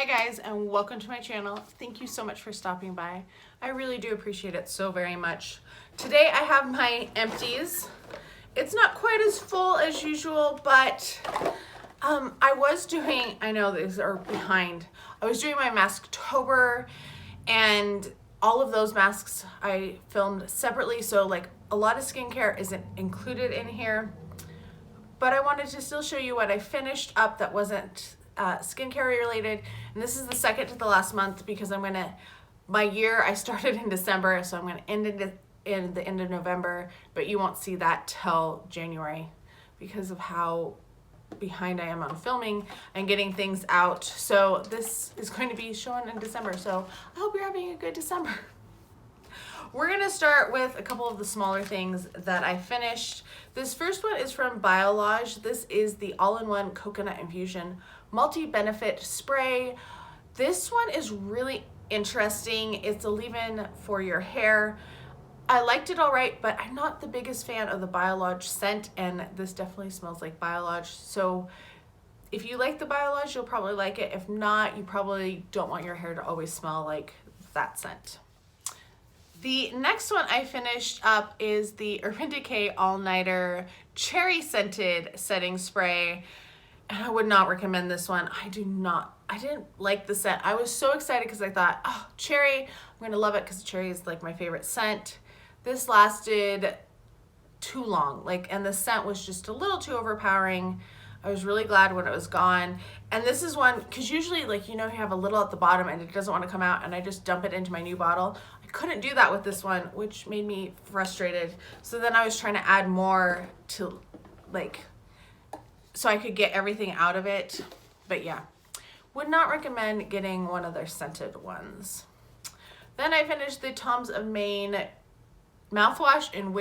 guys, and welcome to my channel. Thank you so much for stopping by. I really do appreciate it so very much. Today I have my empties. It's not quite as full as usual, but I was doing, I know these are behind, I was doing my Masktober, and all of those masks I filmed separately, so like a lot of skincare isn't included in here, but I wanted to still show you what I finished up that wasn't skincare related. And this is the second to the last month because I'm gonna, my year I started in December, so I'm gonna end it in the end of November, but you won't see that till January because of how behind I am on filming and getting things out. So this is going to be shown in December, so I hope you're having a good December. We're gonna start with a couple of the smaller things that I finished. This first one is from Biolage. This is the all-in-one coconut infusion multi-benefit spray. This one is really interesting. It's a leave-in for your hair. I liked it all right, but I'm not the biggest fan of the Biolage scent, and this definitely smells like Biolage. So if you like the Biolage, you'll probably like it. If not, you probably don't want your hair to always smell like that scent. The next one I finished up is the Urban Decay All Nighter Cherry Scented Setting Spray. And I would not recommend this one. I didn't like the scent. I was so excited because I thought, oh, cherry, I'm gonna love it because cherry is like my favorite scent. This lasted too long, and the scent was just a little too overpowering. I was really glad when it was gone. And this is one, because usually you have a little at the bottom and it doesn't want to come out, and I just dump it into my new bottle. I couldn't do that with this one, which made me frustrated. So then I was trying to add more to so I could get everything out of it. But yeah, would not recommend getting one of their scented ones. Then I finished the Tom's of Maine mouthwash in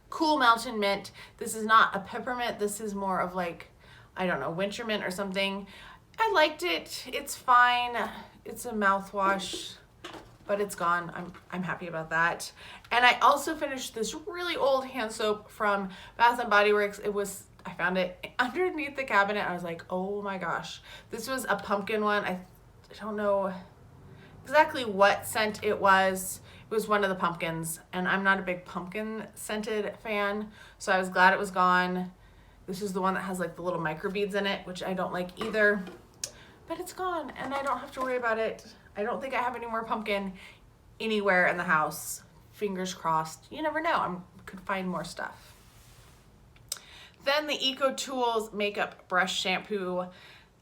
Cool Mountain Mint. This is not a peppermint. This is more of I don't know, winter mint or something. I liked it. It's fine. It's a mouthwash, but it's gone. I'm happy about that. And I also finished this really old hand soap from Bath and Body Works. I found it underneath the cabinet. I was like, oh my gosh. This was a pumpkin one. I don't know exactly what scent it was. It was one of the pumpkins, and I'm not a big pumpkin scented fan, so I was glad it was gone. This is the one that has the little microbeads in it, which I don't like either, but it's gone and I don't have to worry about it. I don't think I have any more pumpkin anywhere in the house. Fingers crossed. You never know. I could find more stuff. Then the Eco Tools Makeup Brush Shampoo.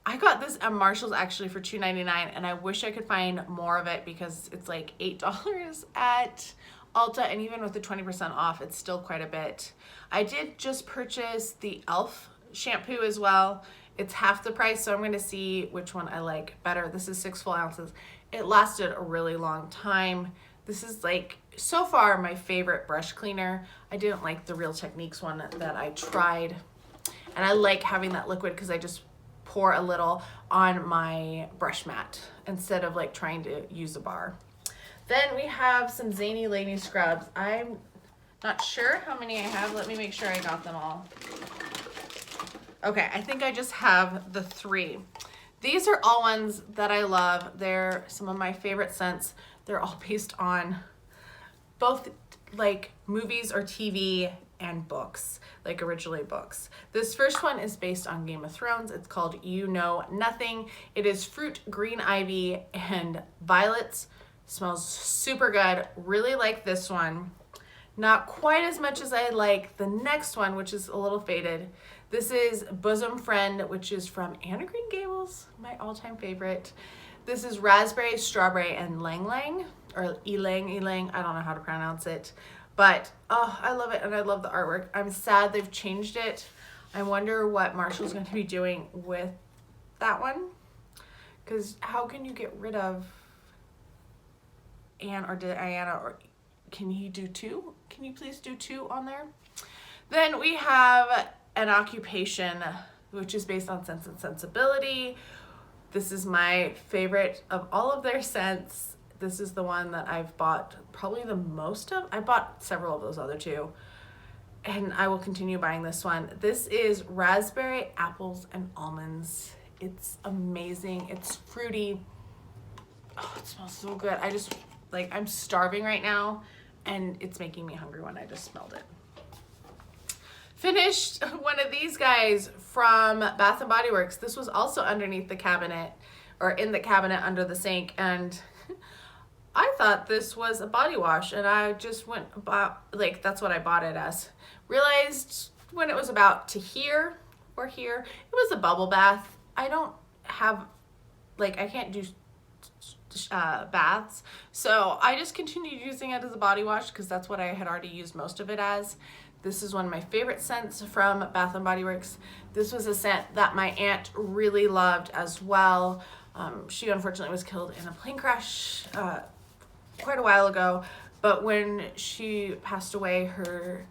I got this at Marshall's actually for $2.99, and I wish I could find more of it because it's like $8 at Ulta, and even with the 20% off, it's still quite a bit. I did just purchase the e.l.f. shampoo as well. It's half the price, so I'm going to see which one I like better. This is 6 full ounces. It lasted a really long time. This is so far my favorite brush cleaner. I didn't like the Real Techniques one that I tried, and I like having that liquid because I just pour a little on my brush mat instead of trying to use a bar. Then we have some Zany Lady scrubs. I'm not sure how many I have. Let me make sure I got them all. Okay, I think I just have the 3. These are all ones that I love. They're some of my favorite scents. They're all based on both movies or TV and books, originally books. This first one is based on Game of Thrones. It's called You Know Nothing. It is fruit, green ivy, and violets. Smells super good. Really like this one. Not quite as much as I like the next one, which is a little faded. This is Bosom Friend, which is from Anne of Green Gables, my all-time favorite. This is raspberry, strawberry, and ylang ylang, or ylang ylang. I don't know how to pronounce it, but oh, I love it, and I love the artwork. I'm sad they've changed it. I wonder what Marshall's going to be doing with that one, because how can you get rid of Anne or Diana, or can he do 2? Can you please do 2 on there? Then we have An Occupation, which is based on Sense and Sensibility. This is my favorite of all of their scents. This is the one that I've bought probably the most of. I bought several of those other 2, and I will continue buying this one. This is Raspberry, Apples, and Almonds. It's amazing. It's fruity. Oh, it smells so good. I just, like, I'm starving right now, and it's making me hungry when I just smelled it. Finished one of these guys from Bath and Body Works. This was also underneath the cabinet, or in the cabinet under the sink, and I thought this was a body wash, and I just went about, like, that's what I bought it as. Realized when it was about to here or here, it was a bubble bath. I don't have, like, I can't do baths, so I just continued using it as a body wash because that's what I had already used most of it as. This is one of my favorite scents from Bath and Body Works. This was a scent that my aunt really loved as well. She unfortunately was killed in a plane crash quite a while ago, but when she passed away, her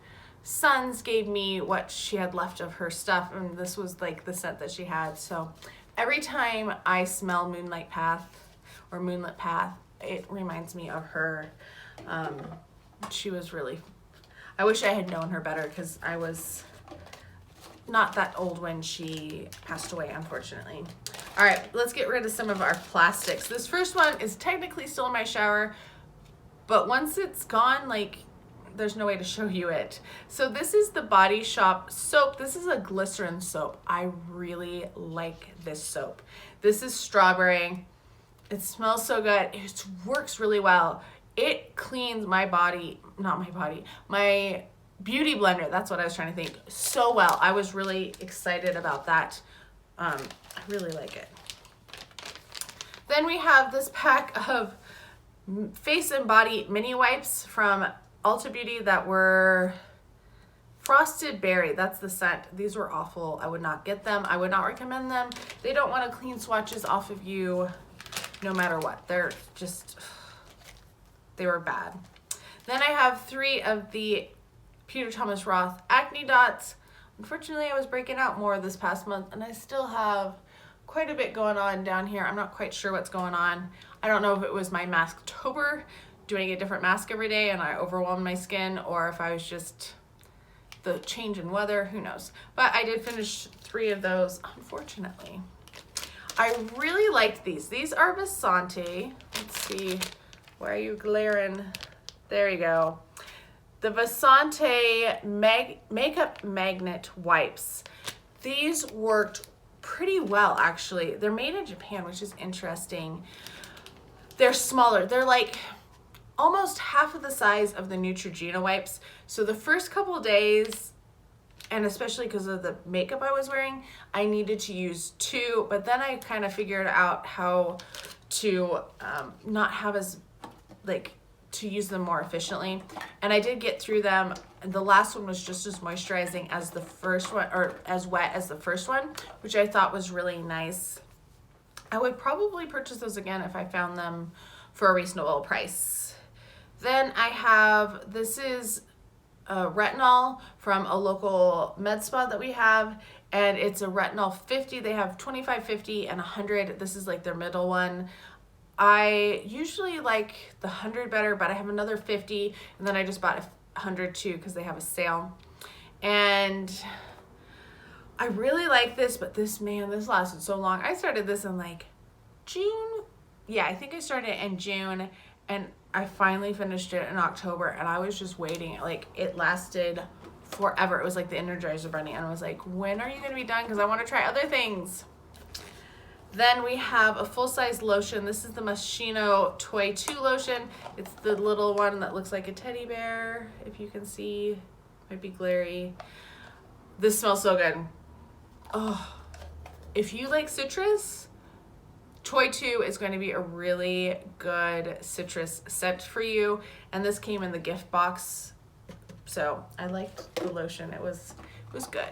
sons gave me what she had left of her stuff, and this was like the scent that she had. So every time I smell Moonlight Path or Moonlit Path, it reminds me of her. She was really, I wish I had known her better because I was not that old when she passed away, unfortunately. All right, let's get rid of some of our plastics. This first one is technically still in my shower, but once it's gone, like, there's no way to show you it. So this is the Body Shop soap. This is a glycerin soap. I really like this soap. This is strawberry. It smells so good. It works really well. It cleans my body, not my body, my beauty blender, that's what I was trying to think, so well. I was really excited about that. I really like it. Then we have this pack of face and body mini wipes from Ulta Beauty that were Frosted Berry. That's the scent. These were awful. I would not get them. I would not recommend them. They don't want to clean swatches off of you no matter what. They're just, they were bad. Then I have 3 of the Peter Thomas Roth acne dots. Unfortunately, I was breaking out more this past month, and I still have quite a bit going on down here. I'm not quite sure what's going on. I don't know if it was my Masktober, doing a different mask every day, and I overwhelmed my skin, or if I was just the change in weather, who knows. But I did finish 3 of those, unfortunately. I really liked these. These are Vasante. Let's see, why are you glaring? There you go. The Vasante Makeup Magnet Wipes. These worked pretty well, actually. They're made in Japan, which is interesting. They're smaller. They're like almost half of the size of the Neutrogena wipes. So the first couple of days, and especially because of the makeup I was wearing, I needed to use 2, but then I kind of figured out how to not have as, like, to use them more efficiently. And I did get through them. The last one was just as moisturizing as the first one, or as wet as the first one, which I thought was really nice. I would probably purchase those again if I found them for a reasonable price. Then I have, this is retinol from a local med spa that we have, and it's a retinol 50. They have 25, 50, and 100. This is like their middle one. I usually like the 100 better, but I have another 50, and then I just bought a 100 too because they have a sale. And I really like this, but this lasted so long. I started this in like June. Yeah, I think I started in June, and I finally finished it in October, and I was just waiting. Like, it lasted forever. It was like the Energizer Bunny, and I was like, when are you gonna be done? Because I want to try other things. Then we have a full-size lotion. This is the Moschino Toy 2 lotion. It's the little one that looks like a teddy bear, if you can see. Might be glary. This smells so good. Oh, if you like citrus, Toy 2 is going to be a really good citrus scent for you. And this came in the gift box, so I liked the lotion. It was good.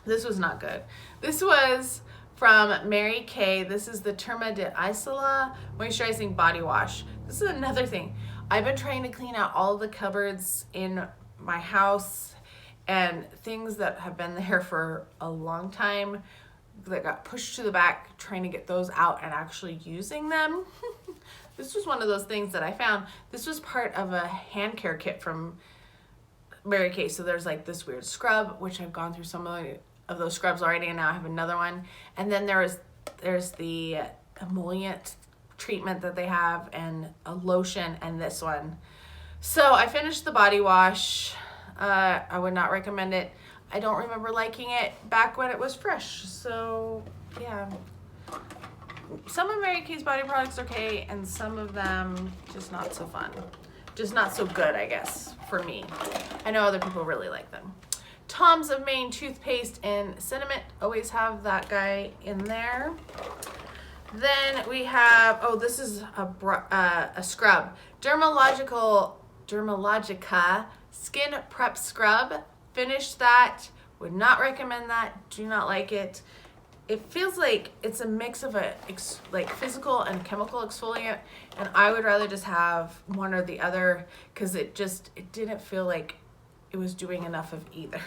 This was not good. This was from Mary Kay. This is the Terma de Isola Moisturizing Body Wash. This is another thing. I've been trying to clean out all the cupboards in my house and things that have been there for a long time that got pushed to the back, trying to get those out and actually using them. This was one of those things that I found. This was part of a hand care kit from Mary Kay. So there's like this weird scrub, which I've gone through some of of those scrubs already, and now I have another one. And then there's the emollient treatment that they have, and a lotion, and this one. So I finished the body wash. I would not recommend it. I don't remember liking it back when it was fresh. So yeah, some of Mary Kay's body products are okay, and some of them just not so fun. Just not so good, I guess, for me. I know other people really like them. Tom's of Maine toothpaste in cinnamon. Always have that guy in there. Then we have, oh, this is a scrub. Dermalogica Skin Prep Scrub. Finished that. Would not recommend that. Do not like it. It feels like it's a mix of a like physical and chemical exfoliant, and I would rather just have one or the other, because it didn't feel like it was doing enough of either.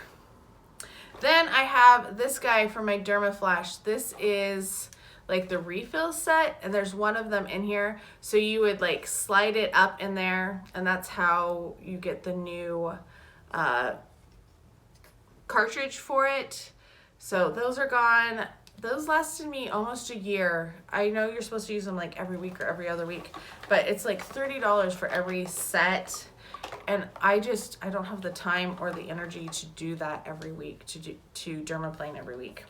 Then I have this guy for my Dermaflash. This is like the refill set, and there's one of them in here, so you would like slide it up in there, and that's how you get the new cartridge for it. So those are gone. Those lasted me almost a year. I know you're supposed to use them like every week or every other week, but it's like $30 for every set, and I don't have the time or the energy to do that every week, to dermaplane every week.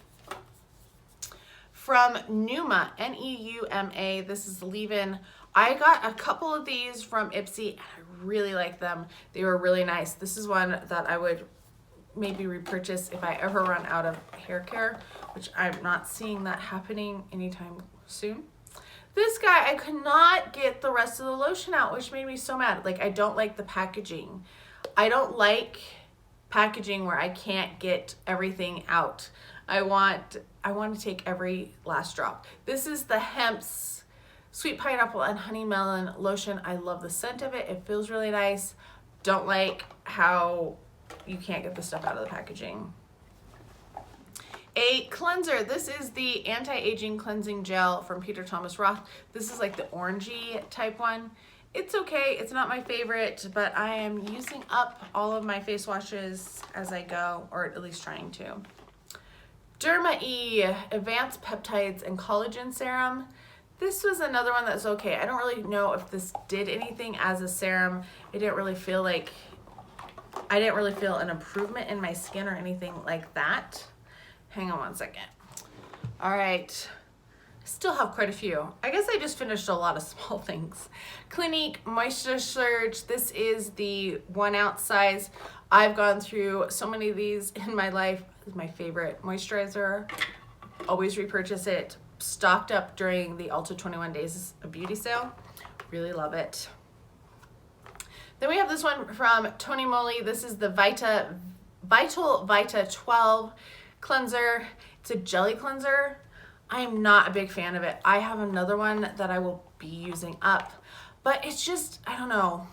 From Neuma, N-E-U-M-A, this is leave-in. I got a couple of these from Ipsy, and I really like them. They were really nice. This is one that I would maybe repurchase if I ever run out of hair care, which I'm not seeing that happening anytime soon. This guy, I could not get the rest of the lotion out, which made me so mad. Like, I don't like the packaging. I don't like packaging where I can't get everything out. I want to take every last drop. This is the Hemp's Sweet Pineapple and Honey Melon lotion. I love the scent of it. It feels really nice. Don't like how you can't get the stuff out of the packaging. A cleanser. This is the anti-aging cleansing gel from Peter Thomas Roth. This is like the orangey type one. It's okay. It's not my favorite, but I am using up all of my face washes as I go, or at least trying to. Derma-E Advanced Peptides and Collagen Serum. This was another one that's okay. I don't really know if this did anything as a serum. I didn't really feel an improvement in my skin or anything like that. Hang on one second. All right. I still have quite a few. I guess I just finished a lot of small things. Clinique Moisture Surge. This is the 1 ounce size. I've gone through so many of these in my life. This is my favorite moisturizer. Always repurchase it. Stocked up during the Ulta 21 Days of Beauty sale. Really love it. Then we have this one from Tony Moly. This is the Vital Vita 12 cleanser. It's a jelly cleanser. I am not a big fan of it. I have another one that I will be using up, but it's just, I don't know.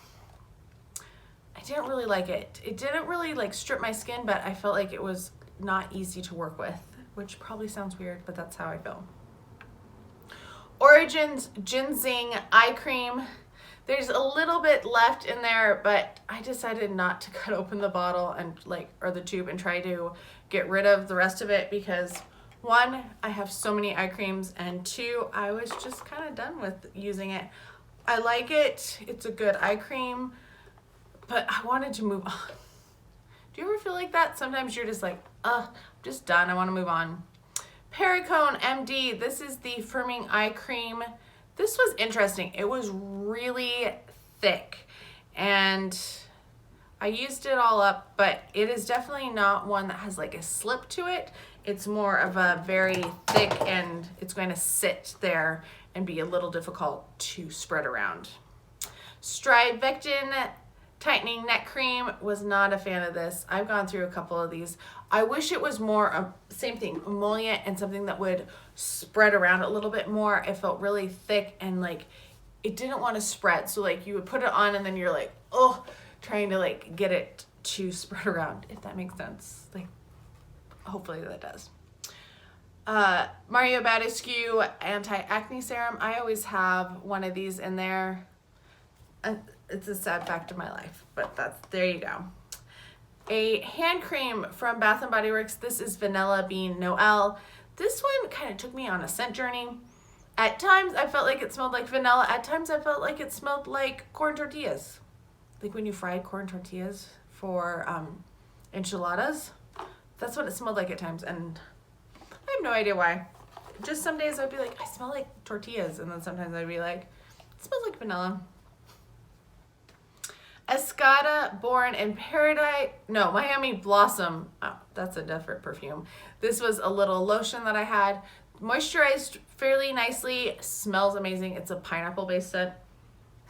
I didn't really like it. It didn't really like strip my skin, but I felt like it was not easy to work with, which probably sounds weird, but that's how I feel. Origins Ginseng Eye Cream. There's a little bit left in there, but I decided not to cut open the bottle and or the tube and try to get rid of the rest of it, because 1, I have so many eye creams, and 2, I was just kind of done with using it. I like it. It's a good eye cream, but I wanted to move on. Do you ever feel like that? Sometimes you're just like, I'm just done. I want to move on. Perricone MD. This is the firming eye cream. This was interesting. It was really thick, and I used it all up, but it is definitely not one that has like a slip to it. It's more of a very thick, and it's going to sit there and be a little difficult to spread around. Strivectin Tightening Neck Cream. Was not a fan of this. I've gone through a couple of these. I wish it was more, same thing, emollient and something that would spread around a little bit more. It felt really thick, and like it didn't want to spread. So like you would put it on, and then you're like, trying to like get it to spread around, if that makes sense. Like, hopefully that does. Mario Badescu Anti-Acne Serum. I always have one of these in there. It's a sad fact of my life, but there you go. a hand cream from Bath & Body Works. This is Vanilla Bean Noel. This one kind of took me on a scent journey. At times I felt like it smelled like vanilla. At times I felt like it smelled like corn tortillas. Like when you fried corn tortillas for enchiladas. That's what it smelled like at times, and I have no idea why. Just some days I'd be like, I smell like tortillas, and then sometimes I'd be like, it smells like vanilla. Escada Born in Paradise, no, Miami Blossom. Oh, that's a different perfume. This was a little lotion that I had. Moisturized fairly nicely, smells amazing. It's a pineapple based scent.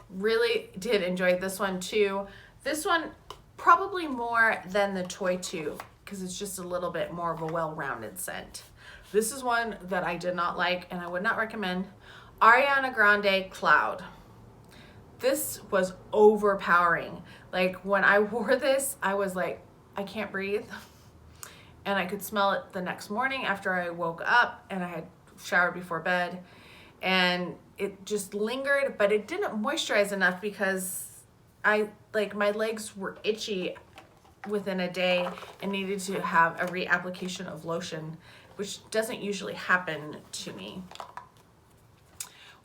Really did enjoy this one too. This one probably more than the Toy 2 because it's just a little bit more of a well-rounded scent. This is one that I did not like and I would not recommend. Ariana Grande Cloud. This was overpowering. Like when I wore this, I was like, I can't breathe. And I could smell it the next morning after I woke up and I had showered before bed. And it just lingered, but it didn't moisturize enough because my legs were itchy within a day and needed to have a reapplication of lotion, which doesn't usually happen to me.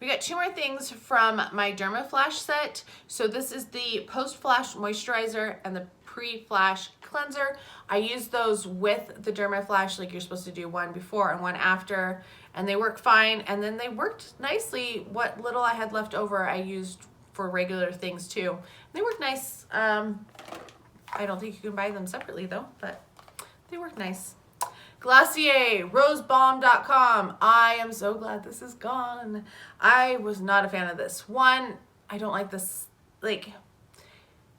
We got two more things from my Dermaflash set. So this is the post-flash moisturizer and the pre-flash cleanser. I use those with the Dermaflash, like you're supposed to do one before and one after, and they work fine. And then they worked nicely. What little I had left over, I used for regular things too. They work nice. I don't think you can buy them separately though, but they work nice. Glacier, rosebalm.com. I am so glad this is gone. I was not a fan of this. One, I don't like this, like,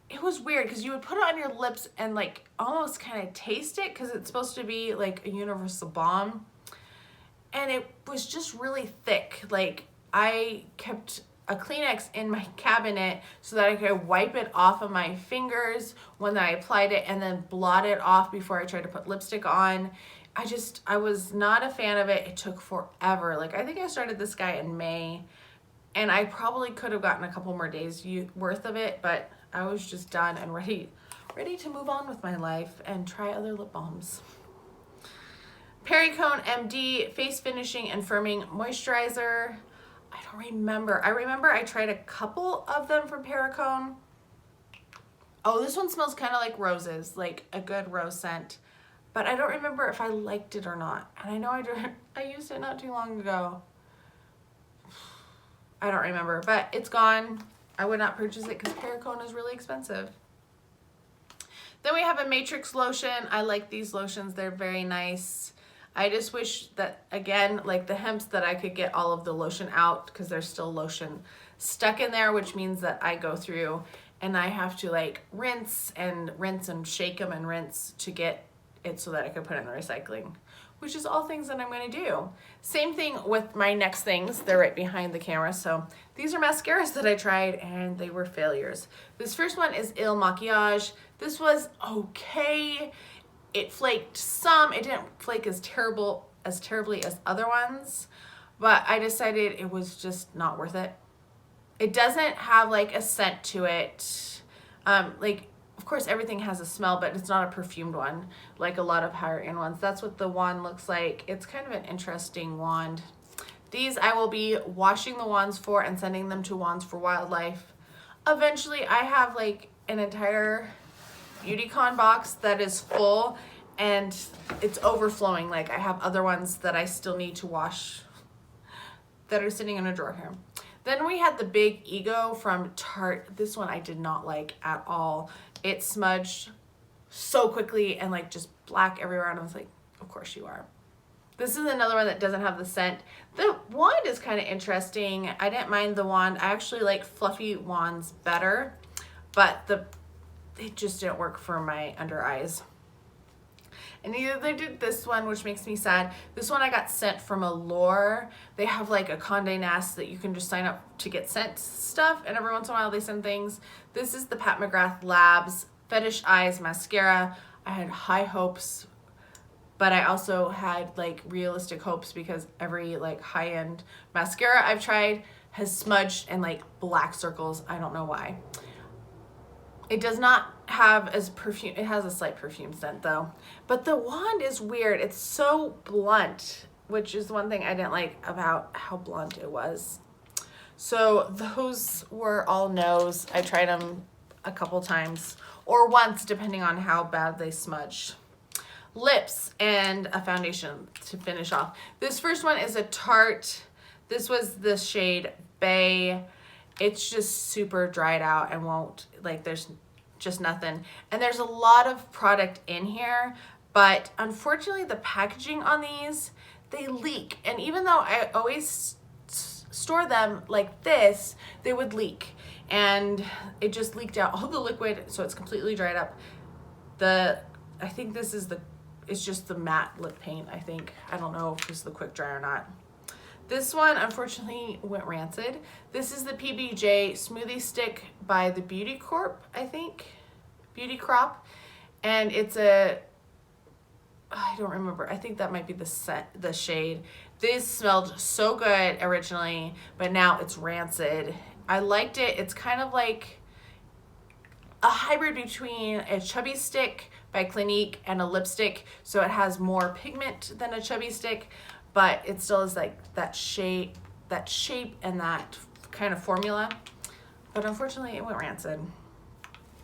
it was weird because you would put it on your lips and like almost kind of taste it because it's supposed to be like a universal balm. And it was just really thick. Like I kept a Kleenex in my cabinet so that I could wipe it off of my fingers when I applied it and then blot it off before I tried to put lipstick on. I was not a fan of it. It took forever. Like I think I started this guy in May and I probably could have gotten a couple more days worth of it, but I was just done and ready to move on with my life and try other lip balms. Perricone MD Face Finishing and Firming Moisturizer. I don't remember. I remember I tried a couple of them from Perricone. Oh, this one smells kind of like roses, like a good rose scent. But I don't remember if I liked it or not. And I know I used it not too long ago. I don't remember, but it's gone. I would not purchase it because Perricone is really expensive. Then we have a Matrix lotion. I like these lotions. They're very nice. I just wish that, again, like the hemps, that I could get all of the lotion out because there's still lotion stuck in there, which means that I go through and I have to like rinse and shake them and rinse to get it so that I could put it in the recycling, which is all things that I'm going to do. Same thing with my next things. They're right behind the camera. So these are mascaras that I tried and they were failures. This first one is Il Makiage. This was okay. It flaked some. It didn't flake as terribly as other ones, but I decided it was just not worth it. It doesn't have like a scent to it. Of course, everything has a smell, but it's not a perfumed one like a lot of higher end ones. That's what the wand looks like. It's kind of an interesting wand. These I will be washing the wands for and sending them to Wands for Wildlife. Eventually, I have like an entire Beautycon box that is full and it's overflowing. Like I have other ones that I still need to wash that are sitting in a drawer here. Then we had the Big Ego from Tarte. This one I did not like at all. It smudged so quickly and like just black everywhere, and I was like, of course you are. This is another one that doesn't have the scent. The wand is kind of interesting. I didn't mind the wand. I actually like fluffy wands better, but it just didn't work for my under eyes. And neither did this one, which makes me sad. This one I got sent from Allure. They have like a Condé Nast that you can just sign up to get sent stuff, and every once in a while they send things. This is the Pat McGrath Labs Fetish Eyes Mascara. I had high hopes, but I also had like realistic hopes because every like high-end mascara I've tried has smudged and like black circles. I don't know why. It does not have as perfume. It has a slight perfume scent though. But the wand is weird. It's so blunt, which is one thing I didn't like about how blunt it was. So those were all no's. I tried them a couple times or once depending on how bad they smudged. Lips and a foundation to finish off. This first one is a Tarte. This was the shade Bay. It's just super dried out and won't, like, there's just nothing. And there's a lot of product in here, but unfortunately the packaging on these, they leak. And even though I always store them like this, they would leak. And it just leaked out all the liquid, so it's completely dried up. I think this is it's just the matte lip paint, I think. I don't know if this is the quick dry or not. This one, unfortunately, went rancid. This is the PBJ Smoothie Stick by the Beauty Corp, I think. Beauty Crop. And it's I don't remember. I think that might be the shade. This smelled so good originally, but now it's rancid. I liked it. It's kind of like a hybrid between a Chubby Stick by Clinique and a lipstick. So it has more pigment than a Chubby Stick, but it still is like that shape and that kind of formula. But unfortunately it went rancid.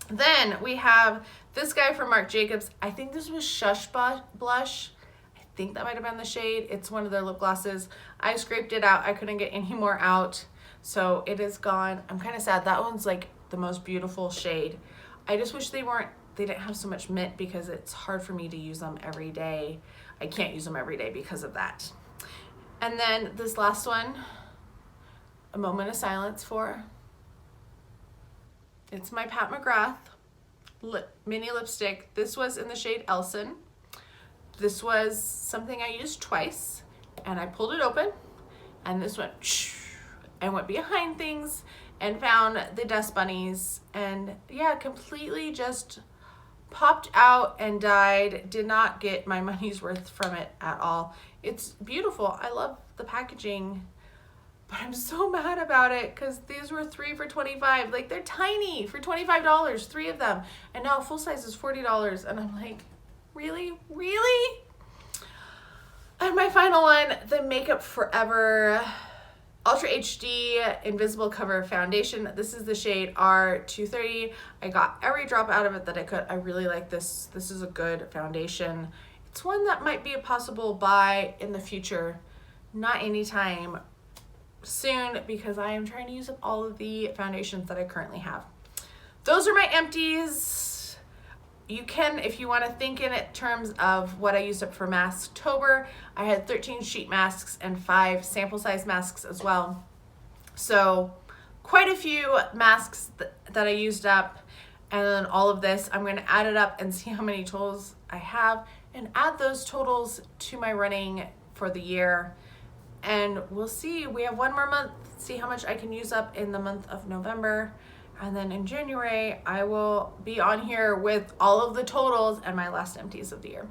Then we have this guy from Marc Jacobs. I think this was Shush Blush. I think that might have been the shade. It's one of their lip glosses. I scraped it out. I couldn't get any more out, so it is gone. I'm kind of sad. That one's like the most beautiful shade. I just wish they didn't have so much mint, because it's hard for me to use them every day. I can't use them every day because of that. And then this last one, a moment of silence for. It's my Pat McGrath mini lipstick. This was in the shade Elson. This was something I used twice, and I pulled it open, and this went and went behind things and found the dust bunnies, and yeah, completely just popped out and died. Did not get my money's worth from it at all. It's beautiful. I love the packaging, but I'm so mad about it because these were 3 for $25. Like, they're tiny for $25, 3 of them. And now full size is $40. And I'm like, really? Really? And my final one, the Makeup Forever Ultra HD Invisible Cover Foundation. This is the shade R230. I got every drop out of it that I could. I really like this. This is a good foundation. It's one that might be a possible buy in the future. Not anytime soon, because I am trying to use up all of the foundations that I currently have. Those are my empties. You can, if you want to think in it terms of what I used up for Masktober, I had 13 sheet masks and 5 sample size masks as well. So quite a few masks that I used up, and then all of this, I'm going to add it up and see how many totals I have and add those totals to my running for the year. And we'll see. We have one more month, see how much I can use up in the month of November. And then in January, I will be on here with all of the totals and my last empties of the year.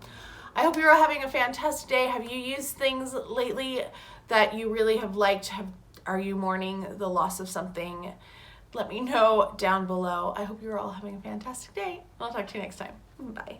I hope you're all having a fantastic day. Have you used things lately that you really have liked? Are you mourning the loss of something? Let me know down below. I hope you're all having a fantastic day. I'll talk to you next time. Bye.